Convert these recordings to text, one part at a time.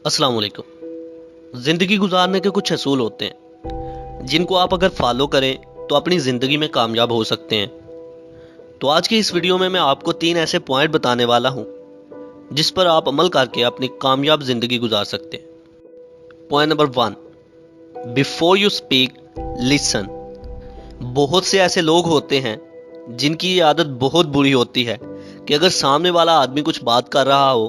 अस्सलाम वालेकुम। ज़िंदगी गुजारने के कुछ असूल होते हैं जिनको आप अगर फॉलो करें तो अपनी ज़िंदगी में कामयाब हो सकते हैं। तो आज की इस वीडियो में मैं आपको 3 ऐसे पॉइंट बताने वाला हूं जिस पर आप अमल करके अपनी कामयाब ज़िंदगी गुजार सकते हैं। Point number 1, before you speak listen. बहुत से ऐसे लोग होते हैं जिनकी ये आदत बहुत बुरी होती है कि अगर सामने वाला आदमी कुछ बात कर रहा हो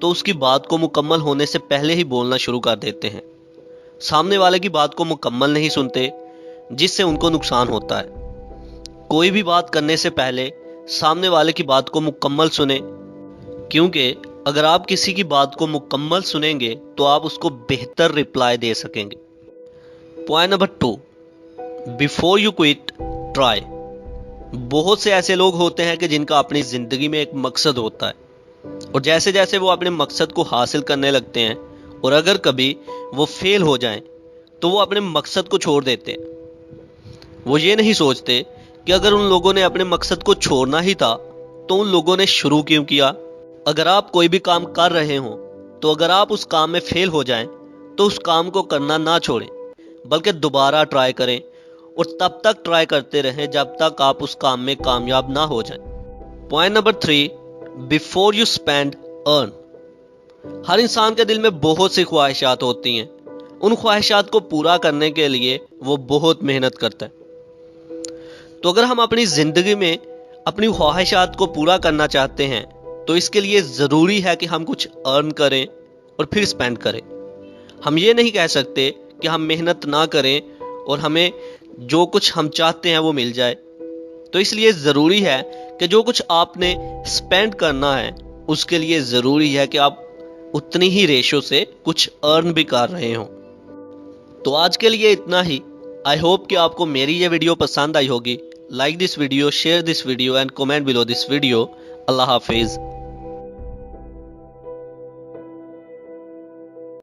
तो उसकी बात को मुकम्मल होने से पहले ही बोलना शुरू कर देते हैं। सामने वाले की बात को मुकम्मल नहीं सुनते, जिससे उनको नुकसान होता है। कोई भी बात करने से पहले सामने वाले की बात को मुकम्मल सुने, क्योंकि अगर आप किसी की बात को मुकम्मल सुनेंगे तो आप उसको बेहतर रिप्लाई दे सकेंगे। Point number 2, before you quit try. बहुत से ऐसे लोग होते हैं कि जिनका अपनी ज़िंदगी में एक मकसद होता है, और जैसे जैसे वो अपने मकसद को हासिल करने लगते हैं और अगर कभी वो फेल हो जाएं तो वो अपने मकसद को छोड़ देते हैं। वो ये नहीं सोचते कि अगर उन लोगों ने अपने मकसद को छोड़ना ही था तो उन लोगों ने शुरू क्यों किया। अगर आप कोई भी काम कर रहे हो तो अगर आप उस काम में फेल हो जाएं तो उस काम को करना ना छोड़ें, बल्कि दोबारा ट्राई करें और तब तक ट्राई करते रहें जब तक आप उस काम में कामयाब ना हो जाएं। Point number 3, before you spend earn. हर इंसान के दिल में बहुत सी ख्वाहिशात होती हैं। उन ख्वाहिशात को पूरा करने के लिए वो बहुत मेहनत करता है। तो अगर हम अपनी जिंदगी में अपनी ख्वाहिशात को पूरा करना चाहते हैं तो इसके लिए ज़रूरी है कि हम कुछ अर्न करें और फिर स्पेंड करें। हम ये नहीं कह सकते कि हम मेहनत ना करें और हमें जो कुछ हम चाहते हैं वो मिल जाए। तो इसलिए ज़रूरी है कि जो कुछ आपने स्पेंड करना है उसके लिए ज़रूरी है कि आप उतनी ही रेशो से कुछ अर्न भी कर रहे हों। तो आज के लिए इतना ही। आई होप कि आपको मेरी ये वीडियो पसंद आई होगी। Like this video, share this video and comment below this video. अल्लाह हाफिज़।